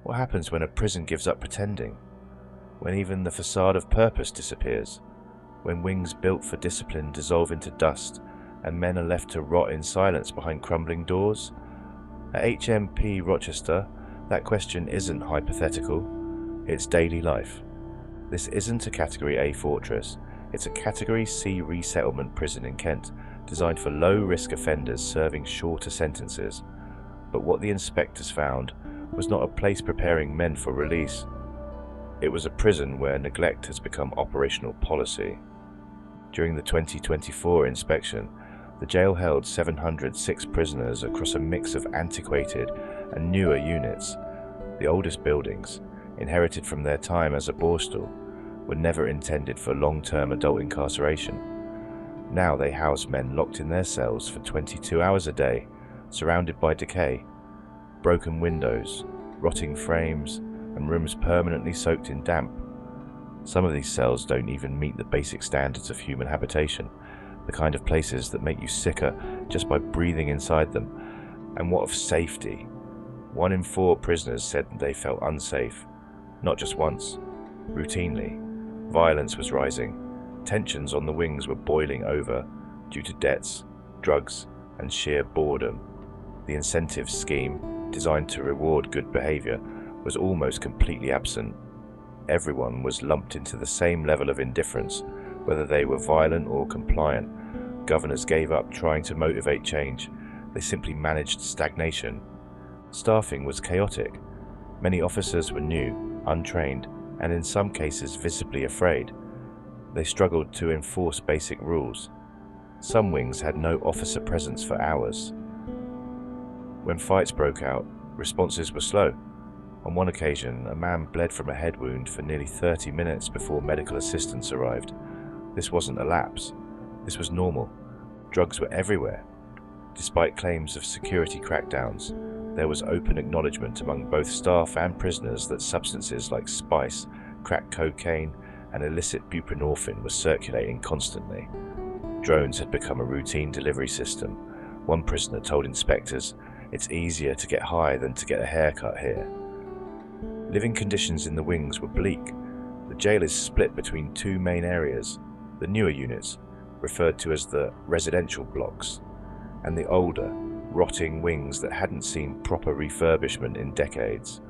What happens when a prison gives up pretending? When even the facade of purpose disappears? When wings built for discipline dissolve into dust and men are left to rot in silence behind crumbling doors? At HMP Rochester, that question isn't hypothetical, it's daily life. This isn't a Category A fortress, it's a Category C resettlement prison in Kent, designed for low-risk offenders serving shorter sentences. But what the inspectors found was not a place preparing men for release. It was a prison where neglect has become operational policy. During the 2024 inspection, the jail held 706 prisoners across a mix of antiquated and newer units. The oldest buildings, inherited from their time as a borstal, were never intended for long-term adult incarceration. Now they house men locked in their cells for 22 hours a day, surrounded by decay, broken windows, rotting frames, and rooms permanently soaked in damp. Some of these cells don't even meet the basic standards of human habitation, the kind of places that make you sicker just by breathing inside them. And what of safety? 1 in 4 prisoners said they felt unsafe, not just once, routinely. Violence was rising. Tensions on the wings were boiling over due to debts, drugs, and sheer boredom. The incentive scheme, designed to reward good behavior, was almost completely absent. Everyone was lumped into the same level of indifference, whether they were violent or compliant. Governors gave up trying to motivate change. They simply managed stagnation. Staffing was chaotic. Many officers were new, untrained, and in some cases visibly afraid. They struggled to enforce basic rules. Some wings had no officer presence for hours. When fights broke out, responses were slow. On one occasion, a man bled from a head wound for nearly 30 minutes before medical assistance arrived. This wasn't a lapse. This was normal. Drugs were everywhere. Despite claims of security crackdowns, there was open acknowledgement among both staff and prisoners that substances like spice, crack cocaine, and illicit buprenorphine were circulating constantly. Drones had become a routine delivery system. One prisoner told inspectors, "It's easier to get high than to get a haircut here." Living conditions in the wings were bleak. The jail is split between 2 main areas: the newer units, referred to as the residential blocks, and the older, rotting wings that hadn't seen proper refurbishment in decades.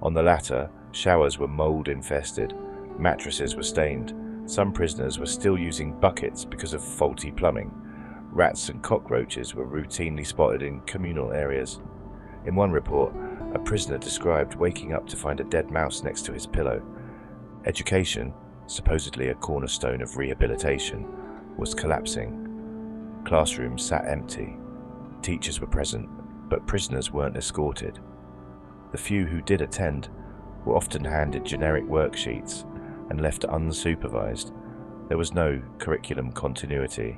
On the latter, showers were mold-infested, mattresses were stained, some prisoners were still using buckets because of faulty plumbing. Rats and cockroaches were routinely spotted in communal areas. In one report, a prisoner described waking up to find a dead mouse next to his pillow. Education, supposedly a cornerstone of rehabilitation, was collapsing. Classrooms sat empty. Teachers were present, but prisoners weren't escorted. The few who did attend were often handed generic worksheets and left unsupervised. There was no curriculum continuity,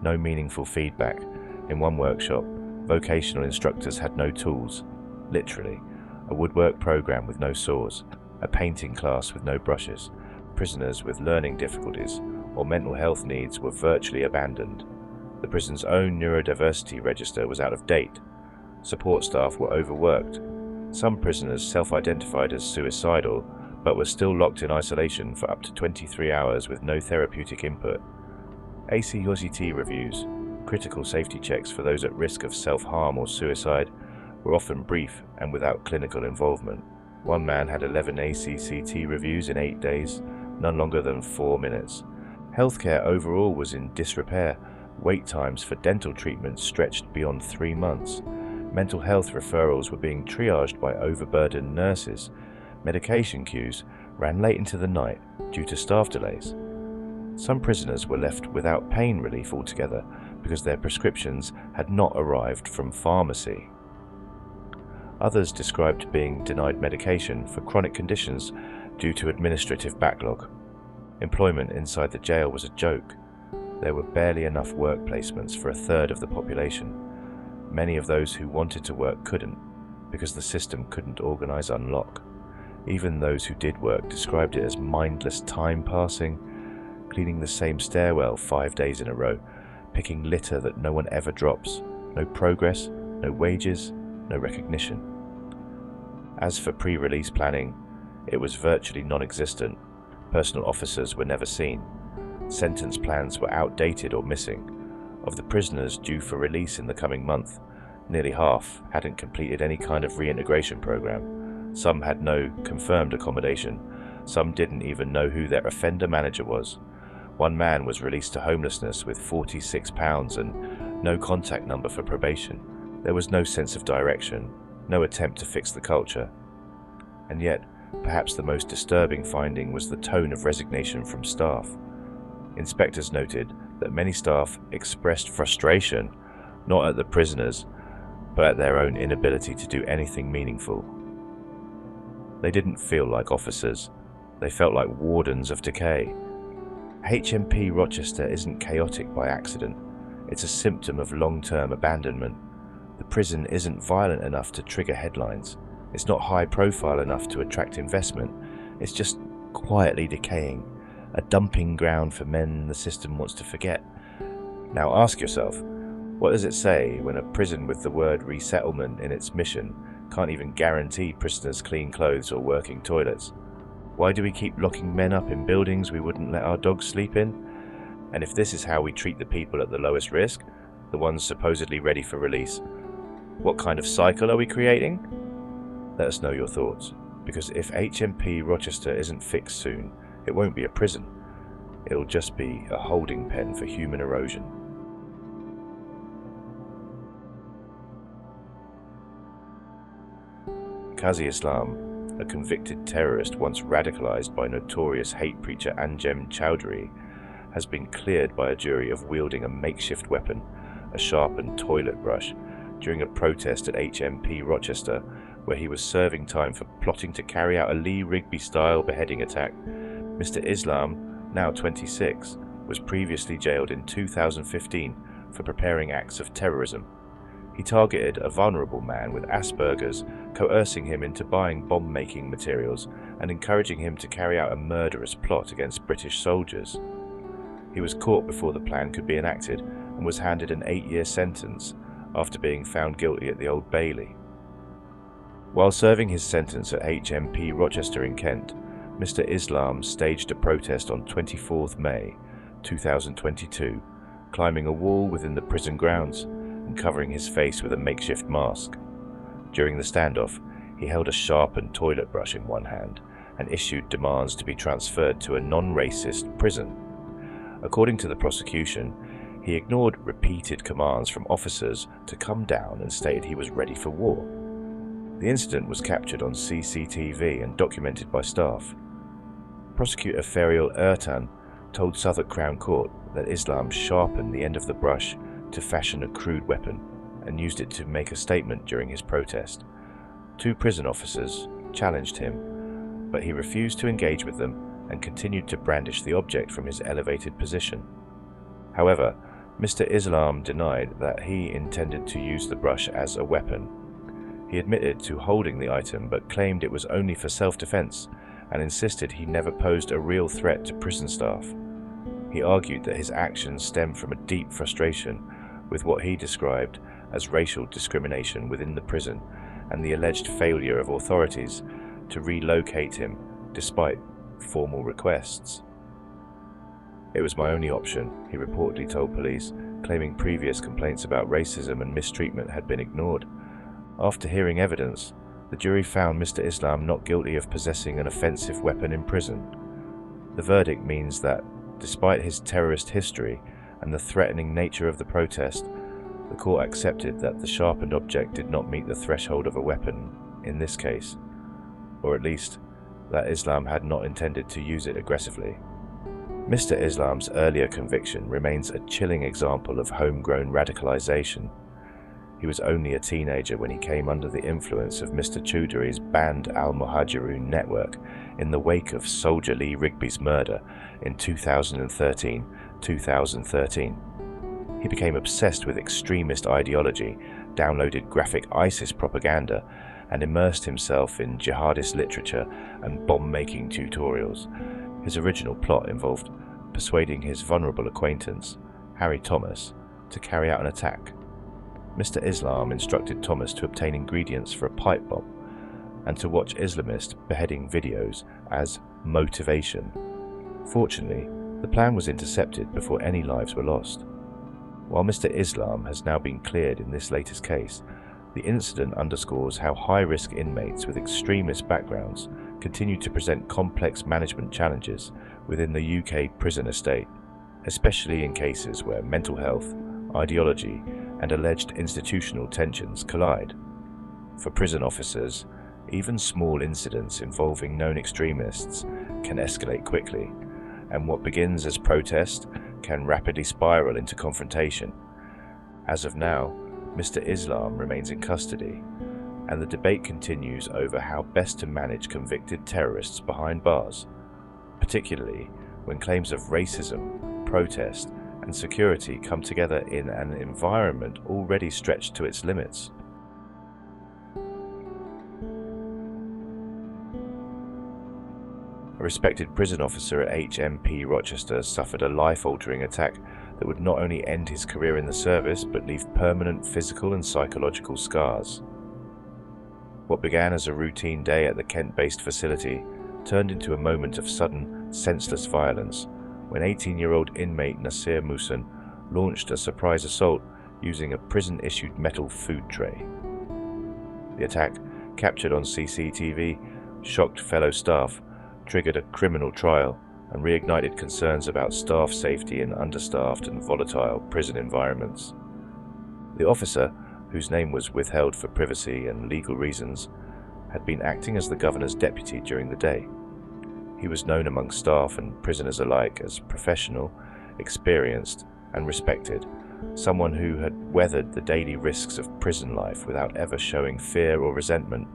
no meaningful feedback. In one workshop, vocational instructors had no tools, literally, a woodwork program with no saws, a painting class with no brushes. Prisoners with learning difficulties or mental health needs were virtually abandoned. The prison's own neurodiversity register was out of date. Support staff were overworked. Some prisoners self-identified as suicidal, but were still locked in isolation for up to 23 hours with no therapeutic input. ACOCT reviews, critical safety checks for those at risk of self-harm or suicide, were often brief and without clinical involvement. One man had 11 ACCT reviews in 8 days, none longer than 4 minutes. Healthcare overall was in disrepair. Wait times for dental treatments stretched beyond 3 months. Mental health referrals were being triaged by overburdened nurses. Medication queues ran late into the night due to staff delays. Some prisoners were left without pain relief altogether because their prescriptions had not arrived from pharmacy. Others described being denied medication for chronic conditions due to administrative backlog. Employment inside the jail was a joke. There were barely enough work placements for a third of the population. Many of those who wanted to work couldn't, because the system couldn't organize unlock. Even those who did work described it as mindless time passing, cleaning the same stairwell 5 days in a row, picking litter that no one ever drops, no progress, no wages, no recognition. As for pre-release planning, it was virtually non-existent. Personal officers were never seen. Sentence plans were outdated or missing. Of the prisoners due for release in the coming month, nearly half hadn't completed any kind of reintegration program. Some had no confirmed accommodation. Some didn't even know who their offender manager was. One man was released to homelessness with £46 and no contact number for probation. There was no sense of direction, no attempt to fix the culture. And yet, perhaps the most disturbing finding was the tone of resignation from staff. Inspectors noted that many staff expressed frustration, not at the prisoners, but at their own inability to do anything meaningful. They didn't feel like officers, they felt like wardens of decay. HMP Rochester isn't chaotic by accident, it's a symptom of long-term abandonment. The prison isn't violent enough to trigger headlines, it's not high-profile enough to attract investment, it's just quietly decaying, a dumping ground for men the system wants to forget. Now ask yourself, what does it say when a prison with the word resettlement in its mission can't even guarantee prisoners clean clothes or working toilets? Why do we keep locking men up in buildings we wouldn't let our dogs sleep in? And if this is how we treat the people at the lowest risk, the ones supposedly ready for release, what kind of cycle are we creating? Let us know your thoughts, because if HMP Rochester isn't fixed soon, it won't be a prison. It'll just be a holding pen for human erosion. Qazi Islam, a convicted terrorist once radicalized by notorious hate preacher Anjem Chowdhury, has been cleared by a jury of wielding a makeshift weapon, a sharpened toilet brush, during a protest at HMP Rochester, where he was serving time for plotting to carry out a Lee Rigby-style beheading attack. Mr. Islam, now 26, was previously jailed in 2015 for preparing acts of terrorism. He targeted a vulnerable man with Asperger's, coercing him into buying bomb-making materials and encouraging him to carry out a murderous plot against British soldiers. He was caught before the plan could be enacted and was handed an 8-year sentence after being found guilty at the Old Bailey. While serving his sentence at HMP Rochester in Kent, Mr. Islam staged a protest on 24th May 2022, climbing a wall within the prison grounds and covering his face with a makeshift mask. During the standoff, he held a sharpened toilet brush in one hand and issued demands to be transferred to a non-racist prison. According to the prosecution, he ignored repeated commands from officers to come down and stated he was ready for war. The incident was captured on CCTV and documented by staff. Prosecutor Ferial Ertan told Southwark Crown Court that Islam sharpened the end of the brush to fashion a crude weapon and used it to make a statement during his protest. 2 prison officers challenged him, but he refused to engage with them and continued to brandish the object from his elevated position. However, Mr. Islam denied that he intended to use the brush as a weapon. He admitted to holding the item but claimed it was only for self-defense and insisted he never posed a real threat to prison staff. He argued that his actions stemmed from a deep frustration with what he described as racial discrimination within the prison and the alleged failure of authorities to relocate him despite formal requests. "It was my only option," he reportedly told police, claiming previous complaints about racism and mistreatment had been ignored. After hearing evidence, the jury found Mr. Islam not guilty of possessing an offensive weapon in prison. The verdict means that, despite his terrorist history and the threatening nature of the protest, the court accepted that the sharpened object did not meet the threshold of a weapon in this case, or at least that Islam had not intended to use it aggressively. Mr. Islam's earlier conviction remains a chilling example of homegrown radicalization. He was only a teenager when he came under the influence of Mr. Chowdhury's banned Al-Muhajirun network in the wake of Soldier Lee Rigby's murder in 2013. He became obsessed with extremist ideology, downloaded graphic ISIS propaganda, and immersed himself in jihadist literature and bomb-making tutorials. His original plot involved persuading his vulnerable acquaintance, Harry Thomas, to carry out an attack. Mr. Islam instructed Thomas to obtain ingredients for a pipe bomb, and to watch Islamist beheading videos as motivation. Fortunately, the plan was intercepted before any lives were lost. While Mr. Islam has now been cleared in this latest case, the incident underscores how high-risk inmates with extremist backgrounds continue to present complex management challenges within the UK prison estate, especially in cases where mental health, ideology, and alleged institutional tensions collide. For prison officers, even small incidents involving known extremists can escalate quickly, and what begins as protest can rapidly spiral into confrontation. As of now, Mr. Islam remains in custody, and the debate continues over how best to manage convicted terrorists behind bars, particularly when claims of racism, protest, and security come together in an environment already stretched to its limits. A respected prison officer at HMP Rochester suffered a life-altering attack that would not only end his career in the service but leave permanent physical and psychological scars. What began as a routine day at the Kent-based facility turned into a moment of sudden, senseless violence when 18-year-old inmate Nasir Musan launched a surprise assault using a prison-issued metal food tray. The attack, captured on CCTV, shocked fellow staff, triggered a criminal trial, and reignited concerns about staff safety in understaffed and volatile prison environments. The officer, whose name was withheld for privacy and legal reasons, had been acting as the governor's deputy during the day. He was known among staff and prisoners alike as professional, experienced, and respected, someone who had weathered the daily risks of prison life without ever showing fear or resentment,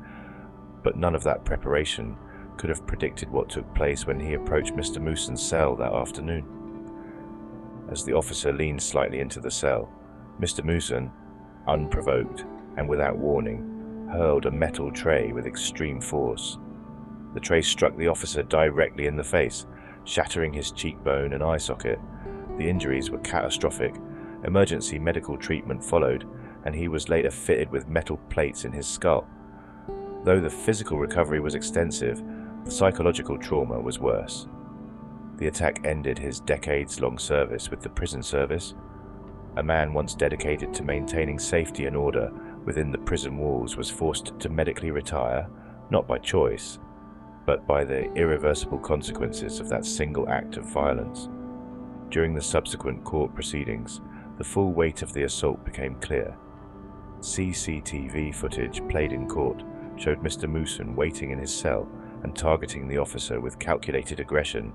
but none of that preparation could have predicted what took place when he approached Mr. Musan's cell that afternoon. As the officer leaned slightly into the cell, Mr. Musan, unprovoked and without warning, hurled a metal tray with extreme force. The tray struck the officer directly in the face, shattering his cheekbone and eye socket. The injuries were catastrophic. Emergency medical treatment followed, and he was later fitted with metal plates in his skull. Though the physical recovery was extensive, the psychological trauma was worse. The attack ended his decades-long service with the prison service. A man once dedicated to maintaining safety and order within the prison walls was forced to medically retire, not by choice, but by the irreversible consequences of that single act of violence. During the subsequent court proceedings, the full weight of the assault became clear. CCTV footage played in court showed Mr. Musan waiting in his cell and targeting the officer with calculated aggression.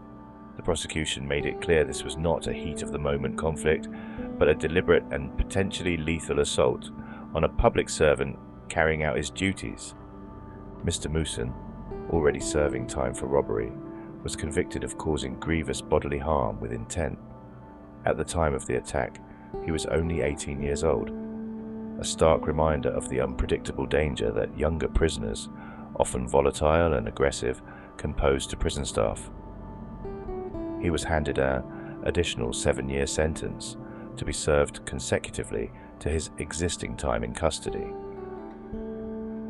The prosecution made it clear this was not a heat-of-the-moment conflict, but a deliberate and potentially lethal assault on a public servant carrying out his duties. Mr. Musan, already serving time for robbery, was convicted of causing grievous bodily harm with intent. At the time of the attack, he was only 18 years old, a stark reminder of the unpredictable danger that younger prisoners, often volatile and aggressive, can pose to prison staff. He was handed an additional 7-year sentence to be served consecutively to his existing time in custody.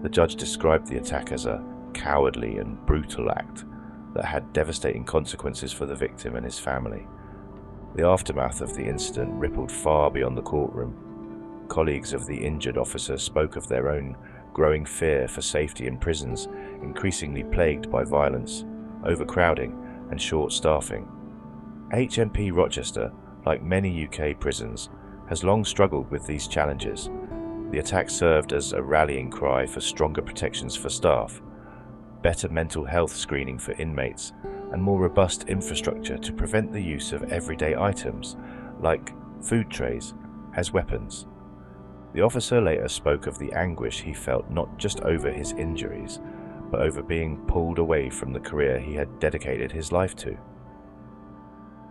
The judge described the attack as a cowardly and brutal act that had devastating consequences for the victim and his family. The aftermath of the incident rippled far beyond the courtroom. Colleagues of the injured officer spoke of their own growing fear for safety in prisons increasingly plagued by violence, overcrowding, and short staffing. HMP Rochester, like many UK prisons, has long struggled with these challenges. The attack served as a rallying cry for stronger protections for staff, better mental health screening for inmates, and more robust infrastructure to prevent the use of everyday items, like food trays, as weapons. The officer later spoke of the anguish he felt not just over his injuries, but over being pulled away from the career he had dedicated his life to.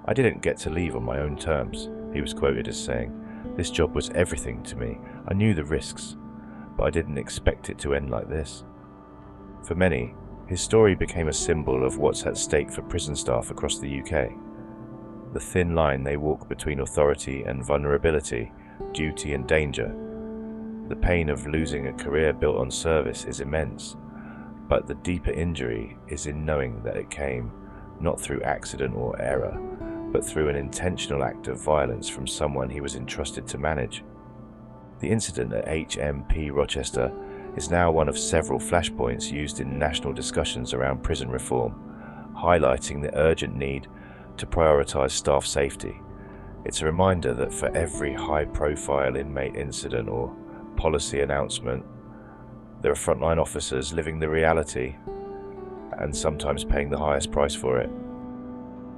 "I didn't get to leave on my own terms," he was quoted as saying. "This job was everything to me. I knew the risks, but I didn't expect it to end like this." For many, his story became a symbol of what's at stake for prison staff across the UK. The thin line they walk between authority and vulnerability, duty and danger. The pain of losing a career built on service is immense, but the deeper injury is in knowing that it came not through accident or error, but through an intentional act of violence from someone he was entrusted to manage. The incident at HMP Rochester is now one of several flashpoints used in national discussions around prison reform, highlighting the urgent need to prioritise staff safety. It's a reminder that for every high-profile inmate incident or policy announcement, there are frontline officers living the reality and sometimes paying the highest price for it.